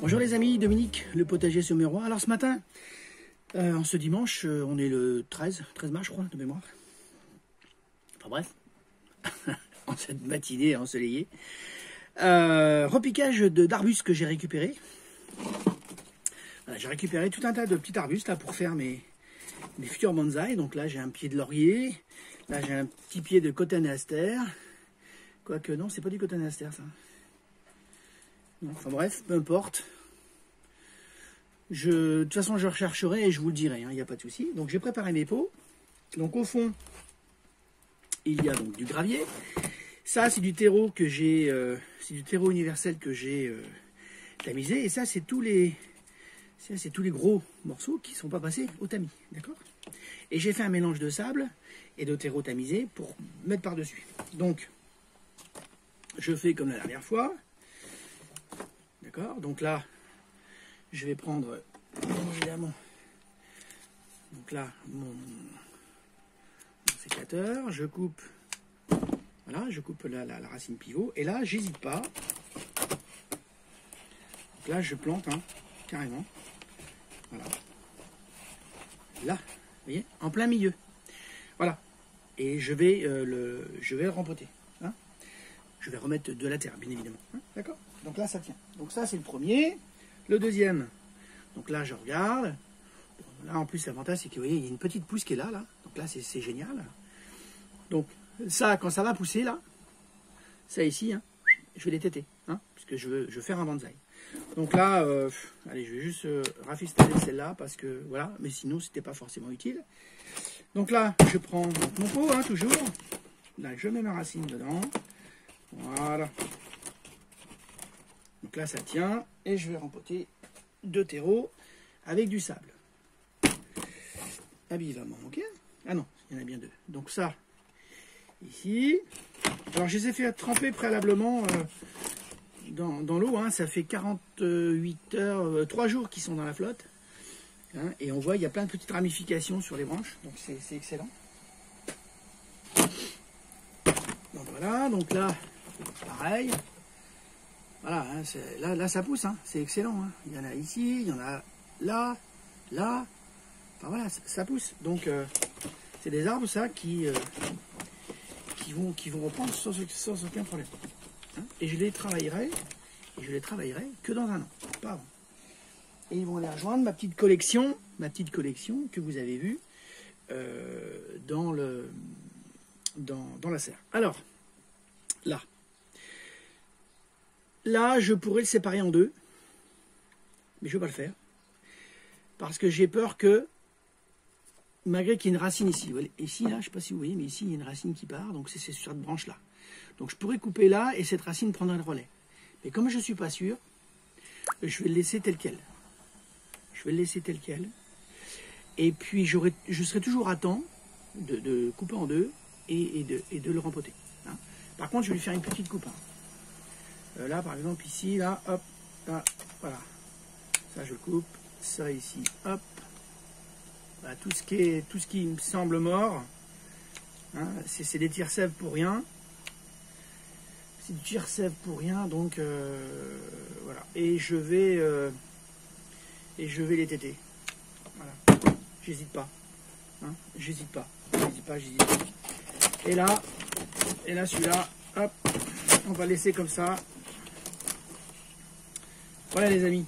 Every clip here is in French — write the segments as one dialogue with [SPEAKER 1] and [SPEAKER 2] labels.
[SPEAKER 1] Bonjour les amis, Dominique, le potager sur Mérois. Alors ce matin, en ce dimanche, on est le 13 mars je crois, de mémoire. Enfin bref, en cette matinée ensoleillée. Repiquage d'arbustes que j'ai récupéré. Voilà, j'ai récupéré tout un tas de petits arbustes là pour faire mes futurs bonsaïs. Donc là j'ai un pied de laurier, là j'ai un petit pied de cotonéaster. Quoique non, c'est pas du cotonéaster ça. Non, enfin bref, peu importe. De toute façon, je rechercherai et je vous le dirai, il n'y a pas de souci. Donc j'ai préparé mes pots. Donc au fond, il y a donc du gravier. Ça, c'est du terreau que j'ai, c'est du terreau universel que j'ai tamisé. Et ça, c'est tous les gros morceaux qui ne sont pas passés au tamis, d'accord? Et j'ai fait un mélange de sable et de terreau tamisé pour mettre par-dessus. Donc, je fais comme la dernière fois. D'accord, donc là, je vais prendre, bien évidemment, donc là, mon sécateur, je coupe, voilà, je coupe la racine pivot, et là, j'hésite pas. Donc là, je plante, hein, carrément, voilà, là, vous voyez, en plein milieu, voilà, et je vais le rempoter, hein. Je vais remettre de la terre, bien évidemment, hein, d'accord. Donc là, ça tient. Donc ça, c'est le premier. Le deuxième, donc là, je regarde. Là, en plus, l'avantage, c'est que vous voyez, il y a une petite pousse qui est là. Donc là, c'est génial. Donc ça, quand ça va pousser, là, ça ici, hein, je vais les téter, hein, puisque je veux faire un bonsaï. Donc là, allez, je vais juste rafistoler celle-là, parce que, voilà, mais sinon, c'était pas forcément utile. Donc là, je prends mon pot, hein, toujours. Là, je mets ma racine dedans. Voilà. Donc là, ça tient, et je vais rempoter de terreau avec du sable. Habillement, ok? Ah non, il y en a bien deux. Donc ça, ici. Alors, je les ai fait tremper préalablement dans l'eau, hein. Ça fait 48 heures, 3 jours qu'ils sont dans la flotte. Hein, et on voit, il y a plein de petites ramifications sur les branches, donc c'est excellent. Donc voilà, donc là, pareil. Voilà, hein, là ça pousse, hein, c'est excellent. Hein. Il y en a ici, il y en a là, là. Enfin voilà, ça pousse. Donc c'est des arbres ça qui vont reprendre sans aucun problème. Hein. Et je les travaillerai que dans un an, pas avant. Et ils vont aller rejoindre ma petite collection que vous avez vue dans la serre. Alors là, je pourrais le séparer en deux, mais je ne vais pas le faire, parce que j'ai peur que, malgré qu'il y ait une racine ici, ici, là, je ne sais pas si vous voyez, mais ici, il y a une racine qui part, donc c'est sur cette branche-là. Donc je pourrais couper là, et cette racine prendrait le relais. Mais comme je ne suis pas sûr, je vais le laisser tel quel. Et puis, je serai toujours à temps de couper en deux et de le rempoter. Hein. Par contre, je vais lui faire une petite coupe. Hein. Là, par exemple, ici, là, hop, là, voilà. Ça, je le coupe. Ça, ici, hop. Voilà, tout ce qui me semble mort, hein, c'est des tire-sève pour rien. C'est du tire-sève pour rien, donc, voilà. Et je vais les téter. Voilà. J'hésite pas. Hein, j'hésite pas. Et là, celui-là, hop, on va laisser comme ça. Voilà les amis.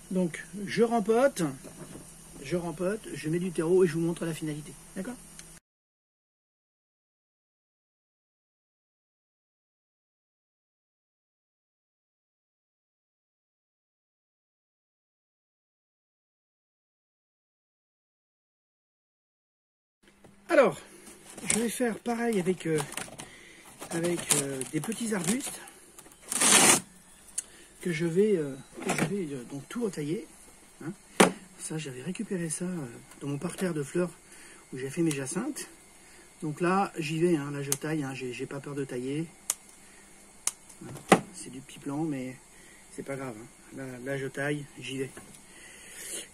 [SPEAKER 1] Donc je rempote, je mets du terreau et je vous montre la finalité. D'accord? Alors, je vais faire pareil avec des petits arbustes que je vais donc tout retailler. Hein. Ça, j'avais récupéré ça dans mon parterre de fleurs où j'ai fait mes jacinthes. Donc là, j'y vais, hein, là je taille, hein, j'ai pas peur de tailler. Hein. C'est du petit plan, mais c'est pas grave. Hein. Là, je taille, j'y vais.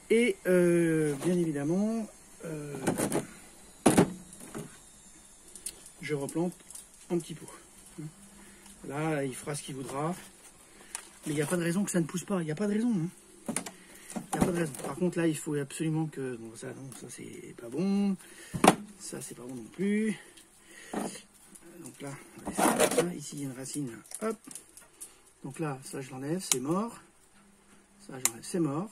[SPEAKER 1] Et bien évidemment, je replante en petits pots. Là, il fera ce qu'il voudra. Mais il n'y a pas de raison que ça ne pousse pas. Il n'y a pas de raison. Hein. Il n'y a pas de raison. Par contre, là, il faut absolument que... Bon, ça, non, ça c'est pas bon. Ça, c'est pas bon non plus. Donc là, on va laisser ça. Ici, il y a une racine. Hop. Donc là, ça, je l'enlève. C'est mort. Ça, j'enlève. C'est mort.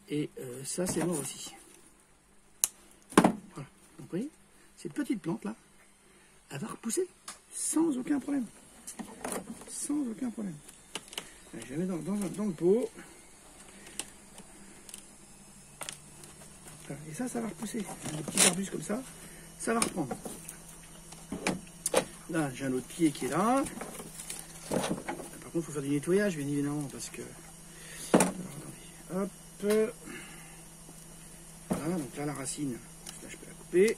[SPEAKER 1] Et ça, c'est mort aussi. Voilà. Donc, vous voyez, cette petite plante-là, elle va repousser sans aucun problème. Sans aucun problème. Allez, je la mets dans le pot. Voilà. Et ça va repousser. Des petits arbustes comme ça, ça va reprendre. Là, j'ai un autre pied qui est là. Par contre, il faut faire du nettoyage, bien évidemment, parce que... Alors, attendez. Hop. Voilà, donc là, la racine, là, je peux la couper.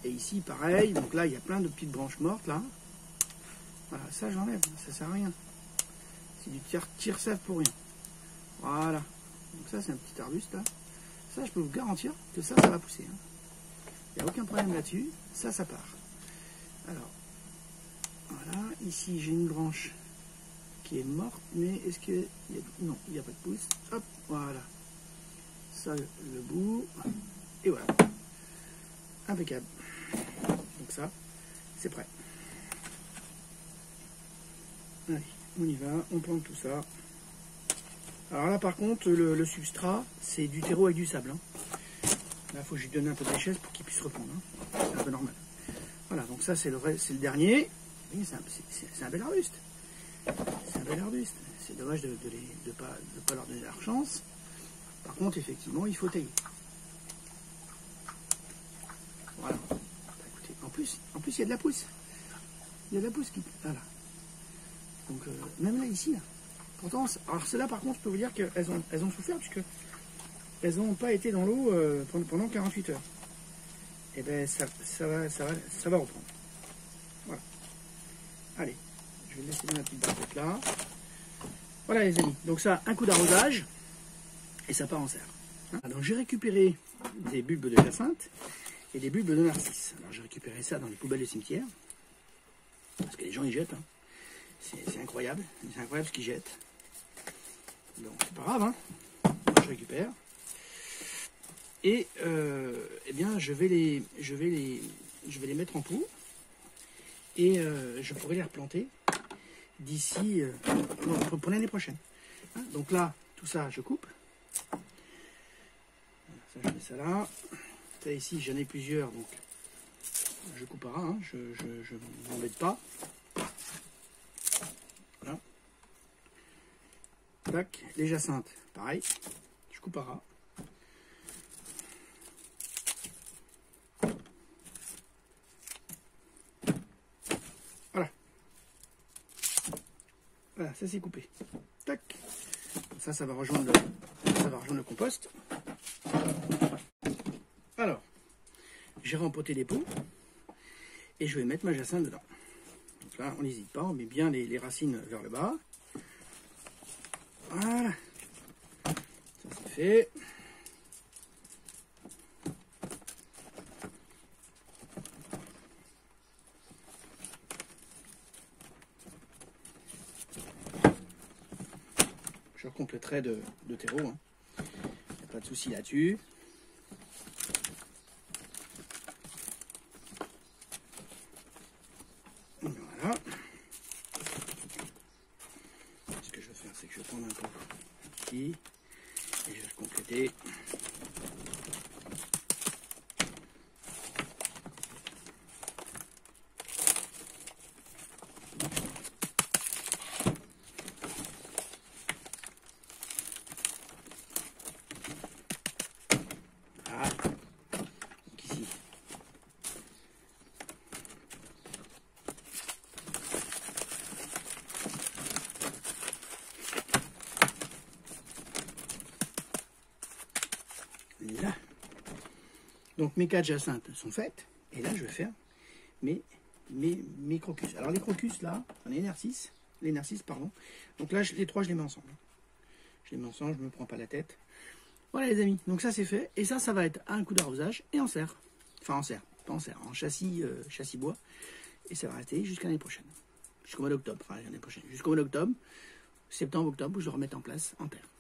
[SPEAKER 1] Et ici, pareil. Donc là, il y a plein de petites branches mortes, là. Voilà, ça, j'enlève. Ça sert à rien. C'est du tire-sève pour rien. Voilà. Donc ça, c'est un petit arbuste, là. Ça, je peux vous garantir que ça va pousser. Hein. Il n'y a aucun problème là-dessus. Ça part. Alors, voilà. Ici, j'ai une branche qui est morte, mais est-ce que... Non, il n'y a pas de pouce. Hop, voilà. Ça, le bout. Et voilà. Impeccable. Donc ça, c'est prêt. Allez, on y va. On plante tout ça. Alors là, par contre, le substrat, c'est du terreau avec du sable. Hein. Là, il faut que je lui donne un peu de richesse pour qu'il puisse reprendre. Hein. C'est un peu normal. Voilà, donc ça, c'est le dernier. C'est un bel arbuste. C'est un bel arbuste. C'est dommage de ne pas leur donner leur chance. Par contre, effectivement, il faut tailler. Voilà. Bah, écoutez, en plus, il y a de la pousse. Il y a de la pousse qui... Voilà. Donc, même là, ici, là. Pourtant, alors celles-là, par contre, je peux vous dire qu'elles ont souffert, puisque elles n'ont pas été dans l'eau pendant 48 heures. Et bien, ça va reprendre. Voilà. Allez, je vais le laisser dans la petite barquette là. Voilà, les amis. Donc ça, un coup d'arrosage, et ça part en serre. Hein, donc j'ai récupéré des bulbes de jacinthe et des bulbes de narcisse. Alors j'ai récupéré ça dans les poubelles de cimetière, parce que les gens y jettent. Hein. C'est incroyable. C'est incroyable ce qu'ils jettent. Donc c'est pas grave, hein. Moi, je récupère. Et eh bien je vais les mettre en pot. Et je pourrai les replanter d'ici pour l'année prochaine. Hein, donc là, tout ça, je coupe. Ça, je mets ça là. Ça ici, j'en ai plusieurs, donc je coupe pas. Hein, je ne m'embête pas. Voilà. Tac, les jacinthes, pareil. Je coupe à ras. Voilà. Voilà, ça c'est coupé. Tac. Ça va rejoindre le compost. Alors, j'ai rempoté les pots et je vais mettre ma jacinthe dedans. Donc là, on n'hésite pas, on met bien les racines vers le bas. Voilà. Ça c'est fait. Je compléterai de terreau. Hein. Il n'y a pas de souci là-dessus. Voilà. Ce que je vais faire, c'est que je vais prendre un peu ici et je vais compléter. Voilà. Donc ici. Là. Donc mes 4 jacinthes sont faites. Et là, je vais faire mes crocus. Alors les crocus, là, on est les narcisses, pardon. Donc là, les trois, je les mets ensemble. Je les mets ensemble, je ne me prends pas la tête. Voilà les amis, donc ça c'est fait. Et ça va être un coup d'arrosage et en serre. Enfin en serre, pas en serre, en châssis bois. Et ça va rester jusqu'à l'année prochaine. Jusqu'au mois d'octobre, enfin l'année prochaine. Jusqu'au mois d'octobre, septembre, octobre, où je le remette en place en terre.